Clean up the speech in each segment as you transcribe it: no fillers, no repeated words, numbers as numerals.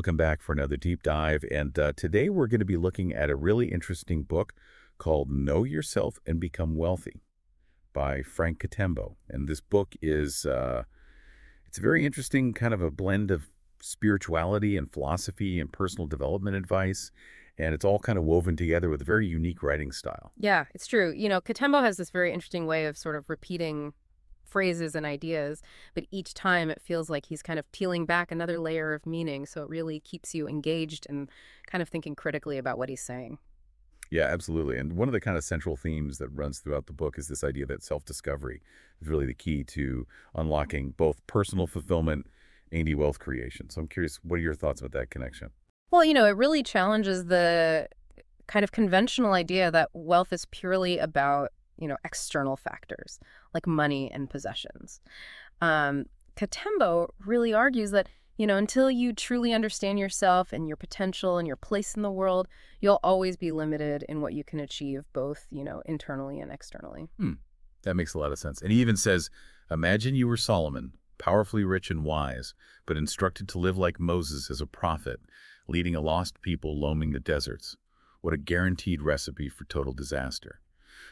welcome back for another deep dive. And today we're going to be looking at a really interesting book called Know Yourself and Become Wealthy by Frank Katembo. And this book is, it's a very interesting kind of a blend of spirituality and philosophy and personal development advice. And it's all kind of woven together with a very unique writing style. Yeah, it's true. Katembo has this very interesting way of sort of repeating phrases and ideas, but each time it feels like he's kind of peeling back another layer of meaning, so it really keeps you engaged and kind of thinking critically about what he's saying. Yeah, absolutely. And one of the kind of central themes that runs throughout the book is this idea that self-discovery is really the key to unlocking both personal fulfillment and wealth creation. So I'm curious, what are your thoughts about that connection? Well, it really challenges the kind of conventional idea that wealth is purely about, external factors like money and possessions. Katembo really argues that, until you truly understand yourself and your potential and your place in the world, you'll always be limited in what you can achieve, both, internally and externally. That makes a lot of sense. And he even says, imagine you were Solomon, powerfully rich and wise, but instructed to live like Moses as a prophet, leading a lost people roaming the deserts. What a guaranteed recipe for total disaster.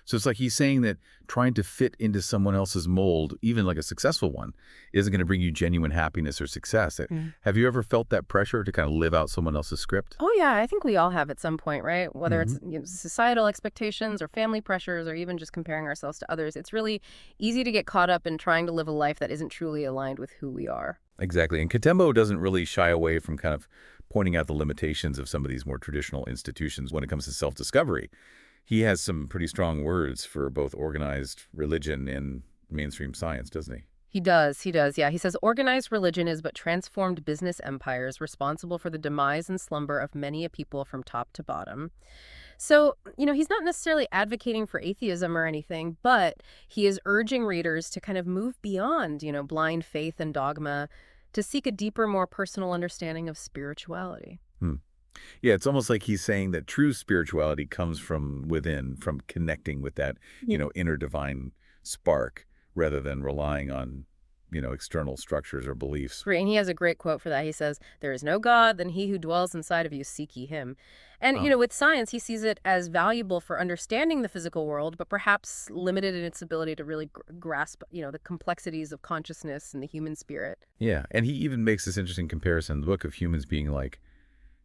So it's like he's saying that trying to fit into someone else's mold, even like a successful one, isn't going to bring you genuine happiness or success. Have you ever felt that pressure to kind of live out someone else's script? Oh, yeah, I think we all have at some point, right? Whether it's Mm-hmm. societal expectations or family pressures or even just comparing ourselves to others. It's really easy to get caught up in trying to live a life that isn't truly aligned with who we are. Exactly. And Katembo doesn't really shy away from kind of pointing out the limitations of some of these more traditional institutions when it comes to self-discovery. He has some pretty strong words for both organized religion and mainstream science, doesn't he? He does. Yeah. He says organized religion is but transformed business empires responsible for the demise and slumber of many a people from top to bottom. So, he's not necessarily advocating for atheism or anything, but he is urging readers to kind of move beyond, blind faith and dogma to seek a deeper, more personal understanding of spirituality. Hmm. Yeah, it's almost like he's saying that true spirituality comes from within, from connecting with that, inner divine spark rather than relying on, external structures or beliefs. Great. And he has a great quote for that. He says, "There is no God, then he who dwells inside of you, seek ye him." And, Oh, with science, he sees it as valuable for understanding the physical world, but perhaps limited in its ability to really grasp, the complexities of consciousness and the human spirit. yeah. And he even makes this interesting comparison in the book of humans being like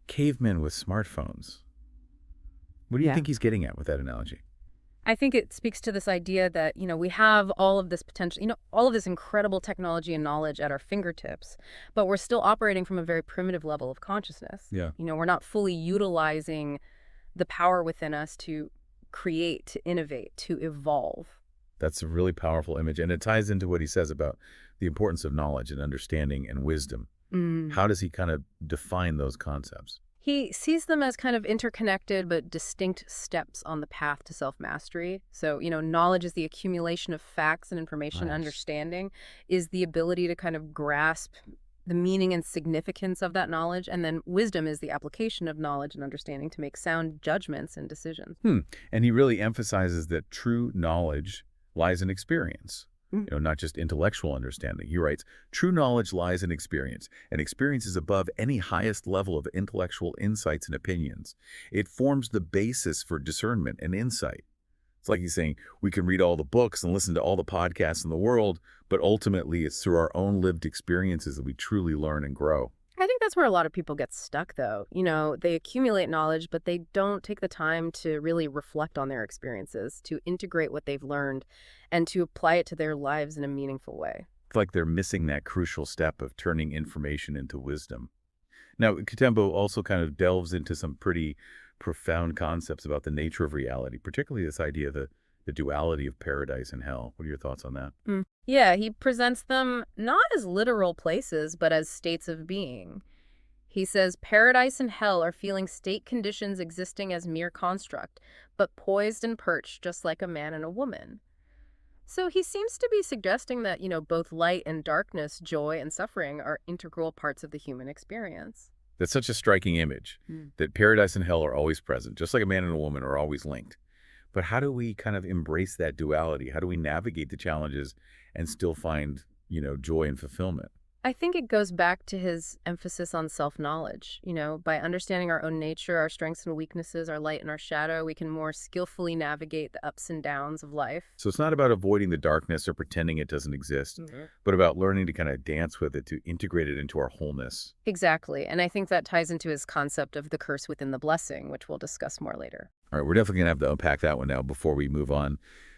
cavemen with smartphones. What do you Yeah. think he's getting at with that analogy? I think it speaks to this idea that, we have all of this potential, all of this incredible technology and knowledge at our fingertips, but we're still operating from a very primitive level of consciousness. Yeah. We're not fully utilizing the power within us to create, to innovate, to evolve. That's a really powerful image. And it ties into what he says about the importance of knowledge and understanding and wisdom. Mm. How does he kind of define those concepts? He sees them as kind of interconnected but distinct steps on the path to self-mastery. So, knowledge is the accumulation of facts and information. Nice. Understanding is the ability to kind of grasp the meaning and significance of that knowledge. And then wisdom is the application of knowledge and understanding to make sound judgments and decisions. And he really emphasizes that true knowledge lies in experience. Not just intellectual understanding. He writes, true knowledge lies in experience, and experience is above any highest level of intellectual insights and opinions. It forms the basis for discernment and insight. It's like he's saying, we can read all the books and listen to all the podcasts in the world, but ultimately it's through our own lived experiences that we truly learn and grow. I think that's where a lot of people get stuck, though. They accumulate knowledge, but they don't take the time to really reflect on their experiences, to integrate what they've learned, and to apply it to their lives in a meaningful way. It's like they're missing that crucial step of turning information into wisdom. Now, Katembo also kind of delves into some pretty profound concepts about the nature of reality, particularly this idea of the duality of paradise and hell. What are your thoughts on that? Yeah, he presents them not as literal places, but as states of being. He says paradise and hell are feeling state conditions existing as mere construct, but poised and perched just like a man and a woman. So he seems to be suggesting that, both light and darkness, joy and suffering are integral parts of the human experience. That's such a striking image, that paradise and hell are always present, just like a man and a woman are always linked. But how do we kind of embrace that duality? How do we navigate the challenges and still find, joy and fulfillment? I think it goes back to his emphasis on self-knowledge. By understanding our own nature, our strengths and weaknesses, our light and our shadow, we can more skillfully navigate the ups and downs of life. So it's not about avoiding the darkness or pretending it doesn't exist, but about learning to kind of dance with it, to integrate it into our wholeness. Exactly. And I think that ties into his concept of the curse within the blessing, which we'll discuss more later. All right, we're definitely going to have to unpack that one now before we move on.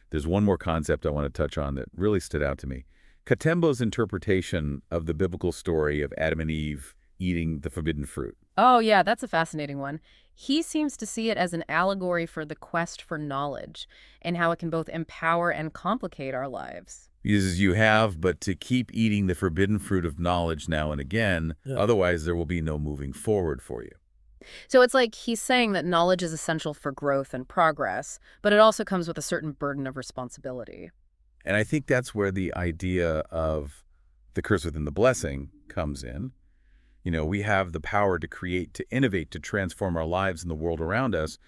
There's one more concept I want to touch on that really stood out to me. Katembo's interpretation of the biblical story of Adam and Eve eating the forbidden fruit. Oh, yeah, that's a fascinating one. He seems to see it as an allegory for the quest for knowledge and how it can both empower and complicate our lives. He says, you have but to keep eating the forbidden fruit of knowledge now and again, otherwise there will be no moving forward for you. So it's like he's saying that knowledge is essential for growth and progress, but it also comes with a certain burden of responsibility. And I think that's where the idea of the curse within the blessing comes in. We have the power to create, to innovate, to transform our lives and the world around us,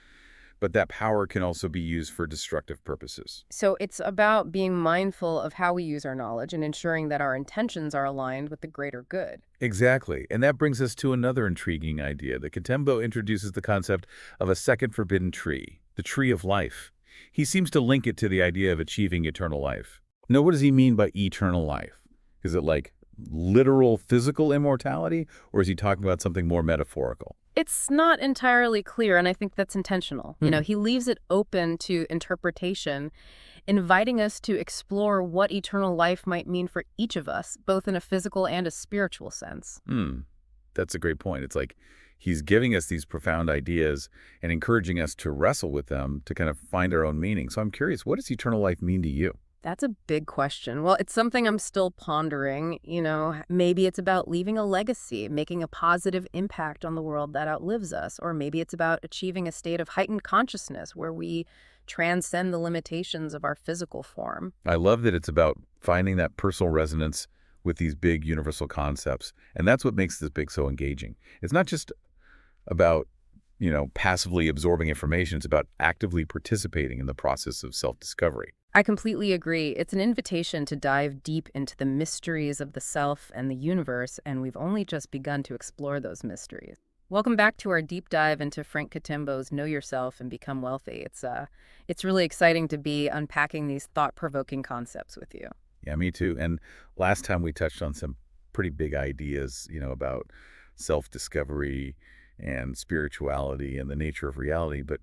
but that power can also be used for destructive purposes. So it's about being mindful of how we use our knowledge and ensuring that our intentions are aligned with the greater good. Exactly. And that brings us to another intriguing idea. The Katembo introduces the concept of a second forbidden tree, the tree of life. He seems to link it to the idea of achieving eternal life. Now, what does he mean by eternal life? Is it like literal physical immortality, or is he talking about something more metaphorical? It's not entirely clear, and I think that's intentional. He leaves it open to interpretation, inviting us to explore what eternal life might mean for each of us, both in a physical and a spiritual sense. That's a great point. It's like he's giving us these profound ideas and encouraging us to wrestle with them to kind of find our own meaning. So I'm curious, what does eternal life mean to you? That's a big question. Well, it's something I'm still pondering. Maybe it's about leaving a legacy, making a positive impact on the world that outlives us. Or maybe it's about achieving a state of heightened consciousness where we transcend the limitations of our physical form. I love that it's about finding that personal resonance with these big universal concepts. And that's what makes this book so engaging. It's not just about, passively absorbing information. It's about actively participating in the process of self-discovery. I completely agree. It's an invitation to dive deep into the mysteries of the self and the universe, and we've only just begun to explore those mysteries. Welcome back to our deep dive into Frank Katembo's Know Yourself and Become Wealthy. It's really exciting to be unpacking these thought-provoking concepts with you. Yeah, me too. And last time we touched on some pretty big ideas, about self-discovery and spirituality and the nature of reality, but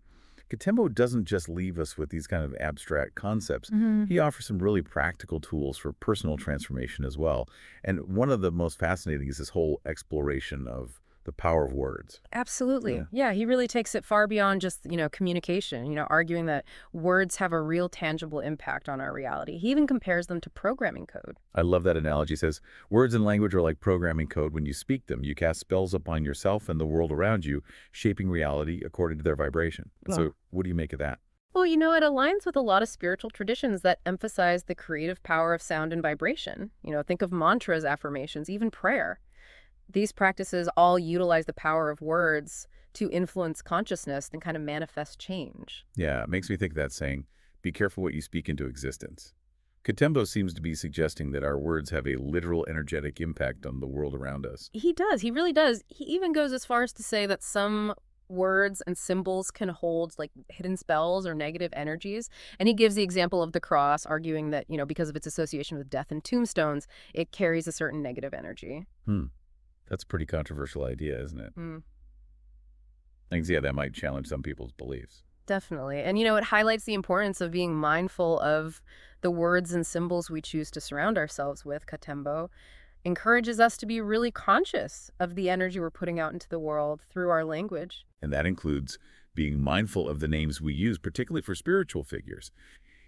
Katembo doesn't just leave us with these kind of abstract concepts. He offers some really practical tools for personal transformation as well. And one of the most fascinating is this whole exploration of the power of words. Absolutely. Yeah, he really takes it far beyond just, communication, arguing that words have a real tangible impact on our reality. He even compares them to programming code. I love that analogy. He says, words and language are like programming code. When you speak them, you cast spells upon yourself and the world around you, shaping reality according to their vibration. So what do you make of that? Well, it aligns with a lot of spiritual traditions that emphasize the creative power of sound and vibration. Think of mantras, affirmations, even prayer. These practices all utilize the power of words to influence consciousness and kind of manifest change. Yeah, it makes me think of that saying, be careful what you speak into existence. Katembo seems to be suggesting that our words have a literal energetic impact on the world around us. He does. He really does. He even goes as far as to say that some words and symbols can hold like hidden spells or negative energies. And he gives the example of the cross, arguing that, because of its association with death and tombstones, it carries a certain negative energy. That's a pretty controversial idea, isn't it? I can see how that might challenge some people's beliefs. Definitely. And, it highlights the importance of being mindful of the words and symbols we choose to surround ourselves with. Katembo encourages us to be really conscious of the energy we're putting out into the world through our language. And that includes being mindful of the names we use, particularly for spiritual figures.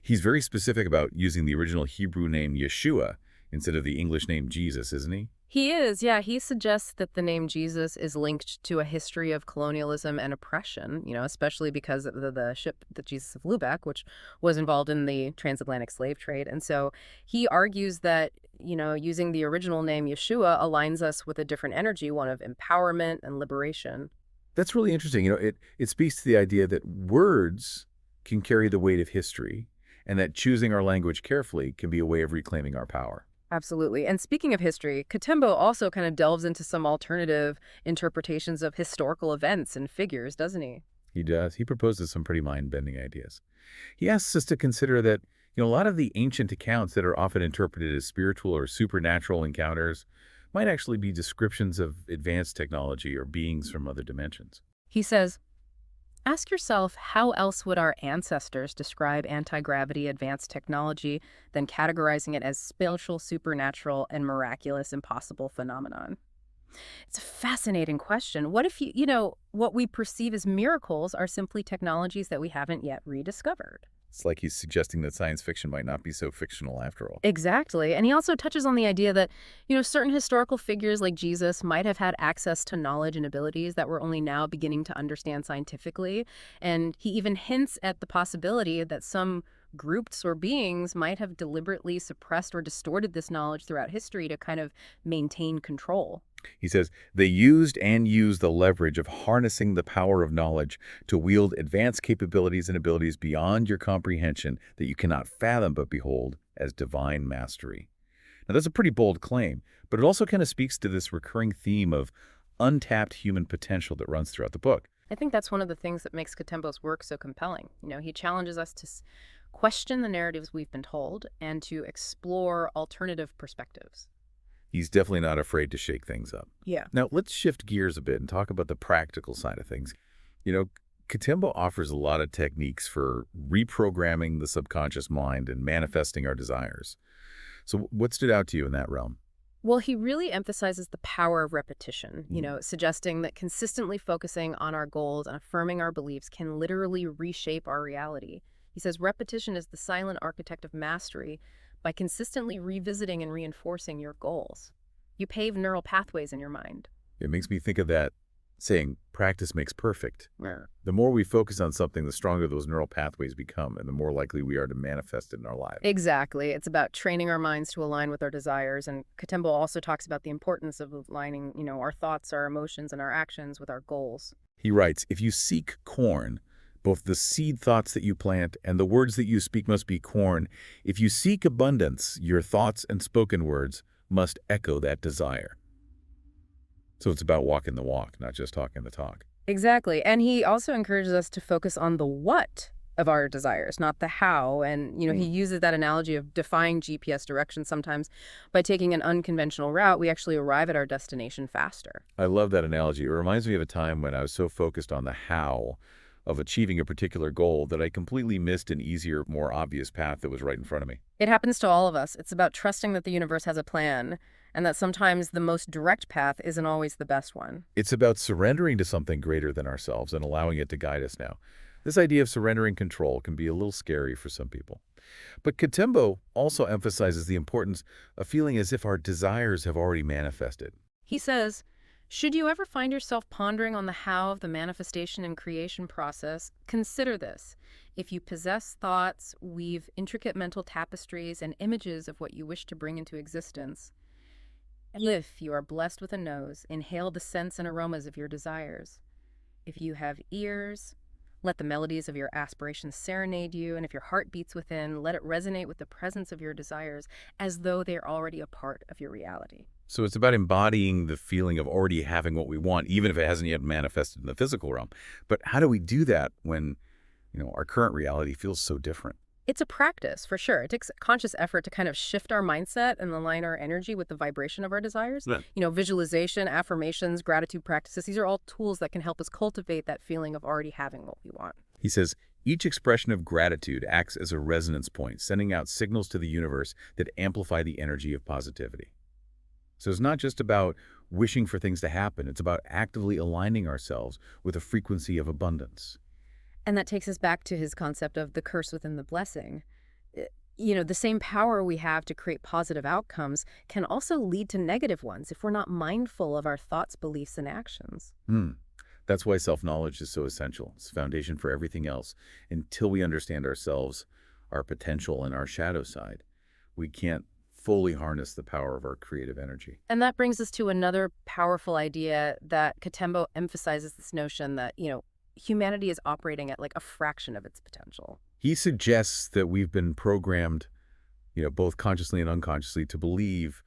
He's very specific about using the original Hebrew name Yeshua instead of the English name Jesus, isn't he? He is, yeah. He suggests that the name Jesus is linked to a history of colonialism and oppression, especially because of the ship, the Jesus of Lubeck, which was involved in the transatlantic slave trade. And so he argues that, using the original name Yeshua aligns us with a different energy, one of empowerment and liberation. That's really interesting. It speaks to the idea that words can carry the weight of history and that choosing our language carefully can be a way of reclaiming our power. Absolutely. And speaking of history, Katembo also kind of delves into some alternative interpretations of historical events and figures, doesn't he? He does. He proposes some pretty mind-bending ideas. He asks us to consider that, a lot of the ancient accounts that are often interpreted as spiritual or supernatural encounters might actually be descriptions of advanced technology or beings from other dimensions. He says, ask yourself how else would our ancestors describe anti-gravity advanced technology than categorizing it as spatial, supernatural, and miraculous impossible phenomenon? It's a fascinating question. What if what we perceive as miracles are simply technologies that we haven't yet rediscovered? It's like he's suggesting that science fiction might not be so fictional after all. Exactly. And he also touches on the idea that, certain historical figures like Jesus might have had access to knowledge and abilities that we're only now beginning to understand scientifically. And he even hints at the possibility that some groups or beings might have deliberately suppressed or distorted this knowledge throughout history to kind of maintain control. He says, they used and use the leverage of harnessing the power of knowledge to wield advanced capabilities and abilities beyond your comprehension that you cannot fathom but behold as divine mastery. Now, that's a pretty bold claim, but it also kind of speaks to this recurring theme of untapped human potential that runs throughout the book. I think that's one of the things that makes Katembo's work so compelling. He challenges us to question the narratives we've been told and to explore alternative perspectives. He's definitely not afraid to shake things up. Yeah. Now, let's shift gears a bit and talk about the practical side of things. You know, Katembo offers a lot of techniques for reprogramming the subconscious mind and manifesting our desires. So what stood out to you in that realm? Well, he really emphasizes the power of repetition, suggesting that consistently focusing on our goals and affirming our beliefs can literally reshape our reality. He says repetition is the silent architect of mastery. By consistently revisiting and reinforcing your goals, you pave neural pathways in your mind. It makes me think of that saying, practice makes perfect. Yeah. The more we focus on something, the stronger those neural pathways become, and the more likely we are to manifest it in our lives. Exactly. It's about training our minds to align with our desires. And Katembo also talks about the importance of aligning, our thoughts, our emotions, and our actions with our goals. He writes, if you seek corn, both the seed thoughts that you plant and the words that you speak must be corn. If you seek abundance, your thoughts and spoken words must echo that desire. So it's about walking the walk, not just talking the talk. Exactly. And he also encourages us to focus on the what of our desires, not the how. And, he uses that analogy of defying GPS directions sometimes. By taking an unconventional route, we actually arrive at our destination faster. I love that analogy. It reminds me of a time when I was so focused on the how of achieving a particular goal that I completely missed an easier, more obvious path that was right in front of me. It happens to all of us. It's about trusting that the universe has a plan and that sometimes the most direct path isn't always the best one. It's about surrendering to something greater than ourselves and allowing it to guide us now. This idea of surrendering control can be a little scary for some people. But Katembo also emphasizes the importance of feeling as if our desires have already manifested. He says, should you ever find yourself pondering on the how of the manifestation and creation process, consider this. If you possess thoughts, weave intricate mental tapestries and images of what you wish to bring into existence. And if you are blessed with a nose, inhale the scents and aromas of your desires. If you have ears, let the melodies of your aspirations serenade you. And if your heart beats within, let it resonate with the presence of your desires as though they are already a part of your reality. So it's about embodying the feeling of already having what we want, even if it hasn't yet manifested in the physical realm. But how do we do that when, our current reality feels so different? It's a practice, for sure. It takes conscious effort to kind of shift our mindset and align our energy with the vibration of our desires. Yeah. Visualization, affirmations, gratitude practices, these are all tools that can help us cultivate that feeling of already having what we want. He says, each expression of gratitude acts as a resonance point, sending out signals to the universe that amplify the energy of positivity. So it's not just about wishing for things to happen. It's about actively aligning ourselves with a frequency of abundance. And that takes us back to his concept of the curse within the blessing. The same power we have to create positive outcomes can also lead to negative ones if we're not mindful of our thoughts, beliefs, and actions. That's why self-knowledge is so essential. It's the foundation for everything else. Until we understand ourselves, our potential, and our shadow side, we can't fully harness the power of our creative energy. And that brings us to another powerful idea that Katembo emphasizes, this notion that, humanity is operating at like a fraction of its potential. He suggests that we've been programmed both consciously and unconsciously, to believe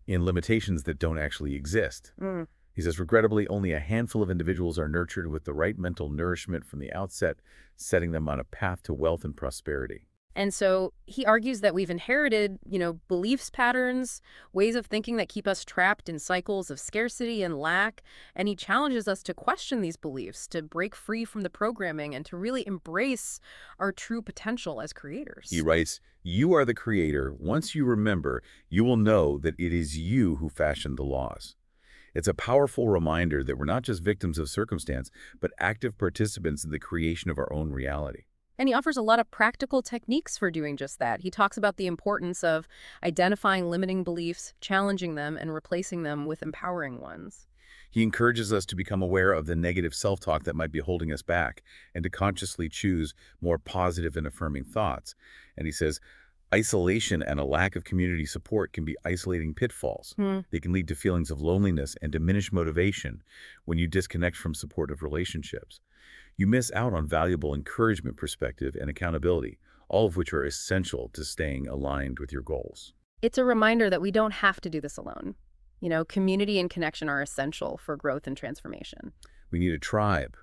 in limitations that don't actually exist. Mm. He says, regrettably, only a handful of individuals are nurtured with the right mental nourishment from the outset, setting them on a path to wealth and prosperity. And so he argues that we've inherited, beliefs patterns, ways of thinking that keep us trapped in cycles of scarcity and lack. And he challenges us to question these beliefs, to break free from the programming, and to really embrace our true potential as He creators. writes, you are the creator. Once you remember, you will know that it is you who fashioned the laws. It's a powerful reminder that we're not just victims of circumstance, but active participants in the creation of our own reality. And he offers a lot of practical techniques for doing just that. He talks about the importance of identifying limiting beliefs, challenging them, and replacing them with empowering ones. He encourages us to become aware of the negative self-talk that might be holding us back and to consciously choose more positive and affirming thoughts. And he says, isolation and a lack of community support can be isolating pitfalls. Hmm. They can lead to feelings of loneliness and diminished motivation when you disconnect from supportive relationships. You miss out on valuable encouragement, perspective, and accountability, all of which are essential to staying aligned with your goals. It's a reminder that we don't have to do this alone. Community and connection are essential for growth and transformation. We need a tribe,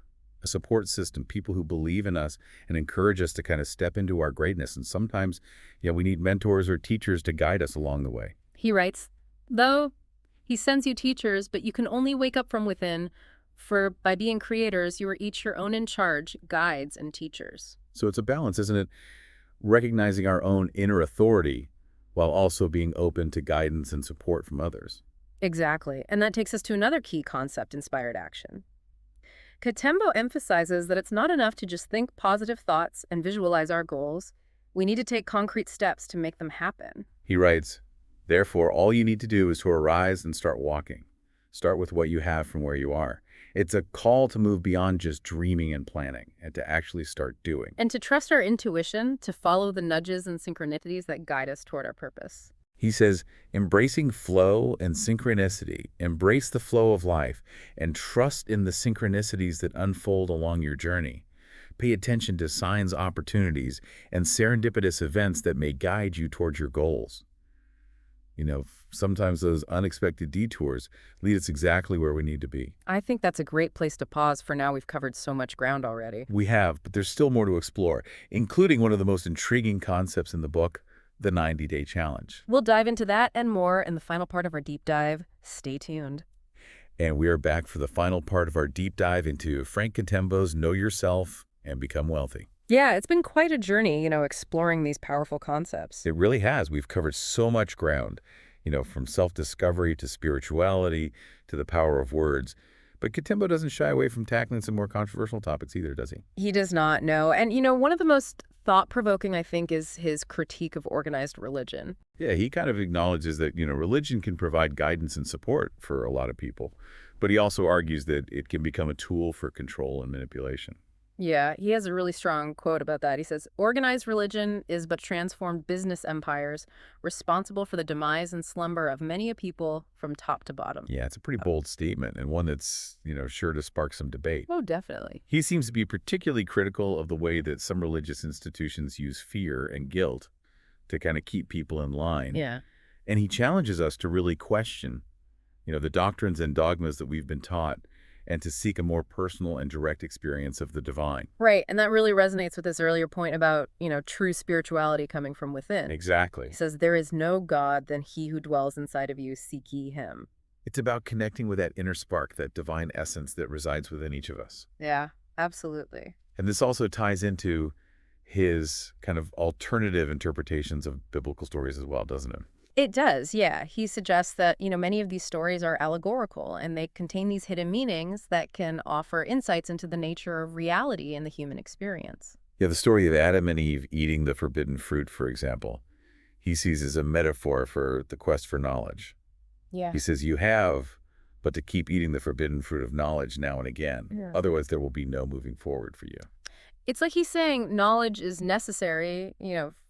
a support system, people who believe in us and encourage us to kind of step into our greatness. And sometimes, we need mentors or teachers to guide us along the way. He writes, though he sends you teachers, but you can only wake up from within, for by being creators, you are each your own in charge, guides and teachers. So it's a balance, isn't it? Recognizing our own inner authority while also being open to guidance and support from others. Exactly. And that takes us to another key concept, inspired action. Katembo emphasizes that it's not enough to just think positive thoughts and visualize our goals. We need to take concrete steps to make them happen. He writes, therefore, all you need to do is to arise and start walking. Start with what you have from where you are. It's a call to move beyond just dreaming and planning and to actually start doing. And to trust our intuition, to follow the nudges and synchronicities that guide us toward our purpose. He says, embracing flow and synchronicity, embrace the flow of life, and trust in the synchronicities that unfold along your journey. Pay attention to signs, opportunities, and serendipitous events that may guide you towards your goals. Sometimes those unexpected detours lead us exactly where we need to be. I think that's a great place to pause for now. We've covered so much ground already. We have, but there's still more to explore, including one of the most intriguing concepts in the book, the 90-day challenge. We'll dive into that and more in the final part of our deep dive. Stay tuned. And we are back for the final part of our deep dive into Frank Katembo's Know Yourself and Become Wealthy. Yeah, it's been quite a journey, exploring these powerful concepts. It really has. We've covered so much ground, from self-discovery to spirituality to the power of words. But Katembo doesn't shy away from tackling some more controversial topics either, does he? He does not, no. And, one of the most thought-provoking, I think, is his critique of organized religion. Yeah, he kind of acknowledges that, religion can provide guidance and support for a lot of people. But he also argues that it can become a tool for control and manipulation. Yeah, he has a really strong quote about that. He says, organized religion is but transformed business empires, responsible for the demise and slumber of many a people from top to bottom. Yeah, it's a pretty bold statement and one that's, sure to spark some debate. Oh, definitely. He seems to be particularly critical of the way that some religious institutions use fear and guilt to kind of keep people in line. Yeah. And he challenges us to really question, the doctrines and dogmas that we've been taught, and to seek a more personal and direct experience of the divine. Right, and that really resonates with this earlier point about, true spirituality coming from within. Exactly. He says, there is no God than he who dwells inside of you, seek ye him. It's about connecting with that inner spark, that divine essence that resides within each of us. Yeah, absolutely. And this also ties into his kind of alternative interpretations of biblical stories as well, doesn't it? It does, yeah. He suggests that, many of these stories are allegorical and they contain these hidden meanings that can offer insights into the nature of reality in the human experience. Yeah, the story of Adam and Eve eating the forbidden fruit, for example, he sees as a metaphor for the quest for knowledge. Yeah. He says, you have, but to keep eating the forbidden fruit of knowledge now and again. Yeah. Otherwise, there will be no moving forward for you. It's like he's saying knowledge is necessary,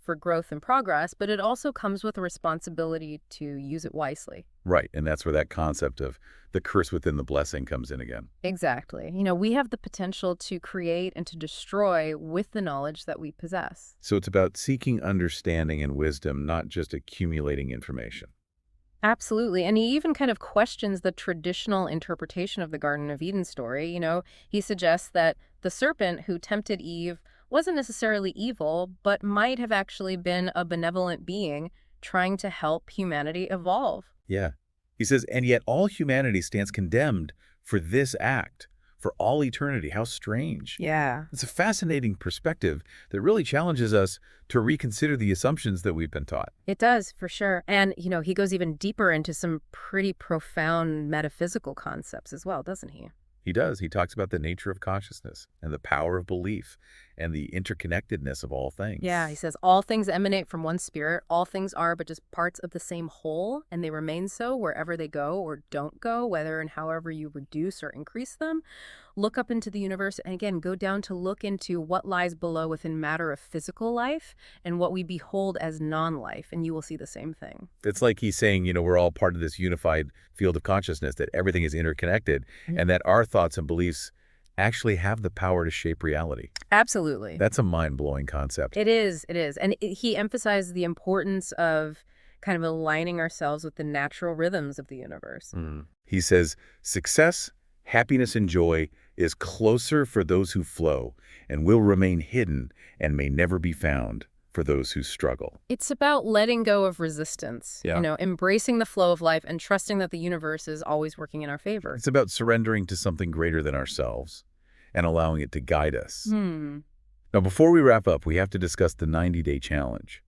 for growth and progress, but it also comes with a responsibility to use it wisely. Right, and that's where that concept of the curse within the blessing comes in again. Exactly. We have the potential to create and to destroy with the knowledge that we possess. So it's about seeking understanding and wisdom, not just accumulating information. Absolutely. And he even kind of questions the traditional interpretation of the Garden of Eden story. He suggests that the serpent who tempted Eve wasn't necessarily evil, but might have actually been a benevolent being trying to help humanity evolve. Yeah. He says, and yet all humanity stands condemned for this act, for all eternity. How strange. Yeah. It's a fascinating perspective that really challenges us to reconsider the assumptions that we've been taught. It does, for sure. And, he goes even deeper into some pretty profound metaphysical concepts as well, doesn't he? He does. He talks about the nature of consciousness and the power of belief and the interconnectedness of all things. Yeah, he says all things emanate from one spirit. All things are but just parts of the same whole, and they remain so wherever they go or don't go, whether and however you reduce or increase them. Look up into the universe and, again, go down to look into what lies below within matter of physical life and what we behold as non-life, and you will see the same thing. It's like he's saying, we're all part of this unified field of consciousness, that everything is interconnected, and that our thoughts and beliefs actually have the power to shape reality. Absolutely. That's a mind-blowing concept. It is. And he emphasized the importance of kind of aligning ourselves with the natural rhythms of the universe. He says, success, happiness, and joy is closer for those who flow and will remain hidden and may never be found for those who struggle. It's about letting go of resistance, embracing the flow of life and trusting that the universe is always working in our favor. It's about surrendering to something greater than ourselves and allowing it to guide us. Now, before we wrap up, we have to discuss the 90-day challenge.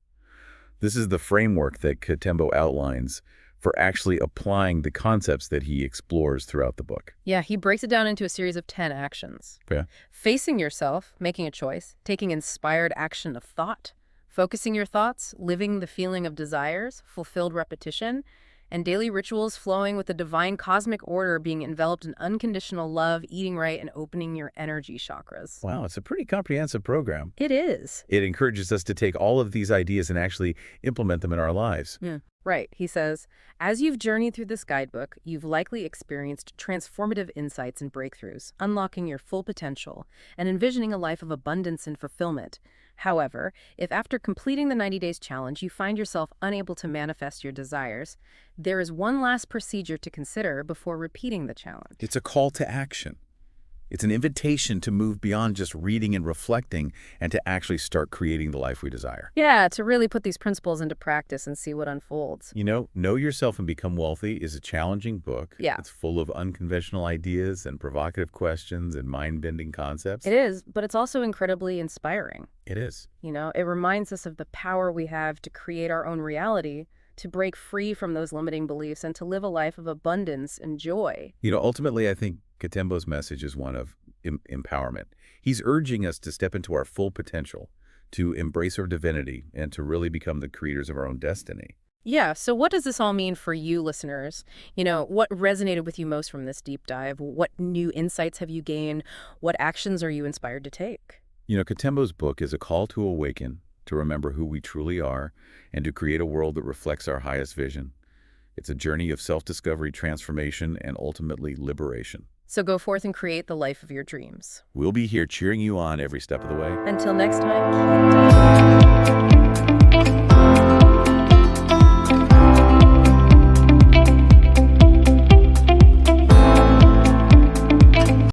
This is the framework that Katembo outlines for actually applying the concepts that he explores throughout the book. Yeah, he breaks it down into a series of 10 actions. Yeah. Facing yourself, making a choice, taking inspired action of thought, focusing your thoughts, living the feeling of desires, fulfilled repetition, and daily rituals flowing with the divine cosmic order, being enveloped in unconditional love, eating right, and opening your energy chakras. Wow, it's a pretty comprehensive program. It is. It encourages us to take all of these ideas and actually implement them in our lives. Yeah. Right. He says, as you've journeyed through this guidebook, you've likely experienced transformative insights and breakthroughs, unlocking your full potential and envisioning a life of abundance and fulfillment. However, if after completing the 90 days challenge you find yourself unable to manifest your desires, there is one last procedure to consider before repeating the challenge. It's a call to action. It's an invitation to move beyond just reading and reflecting and to actually start creating the life we desire. Yeah, to really put these principles into practice and see what unfolds. Know Yourself and Become Wealthy is a challenging book. Yeah. It's full of unconventional ideas and provocative questions and mind-bending concepts. It is, but it's also incredibly inspiring. It is. It reminds us of the power we have to create our own reality, to break free from those limiting beliefs, and to live a life of abundance and joy. Ultimately, I think Katembo's message is one of empowerment. He's urging us to step into our full potential, to embrace our divinity, and to really become the creators of our own destiny. Yeah, so what does this all mean for you listeners? What resonated with you most from this deep dive? What new insights have you gained? What actions are you inspired to take? Katembo's book is a call to awaken, to remember who we truly are, and to create a world that reflects our highest vision. It's a journey of self-discovery, transformation, and ultimately liberation. So go forth and create the life of your dreams. We'll be here cheering you on every step of the way. Until next time, keep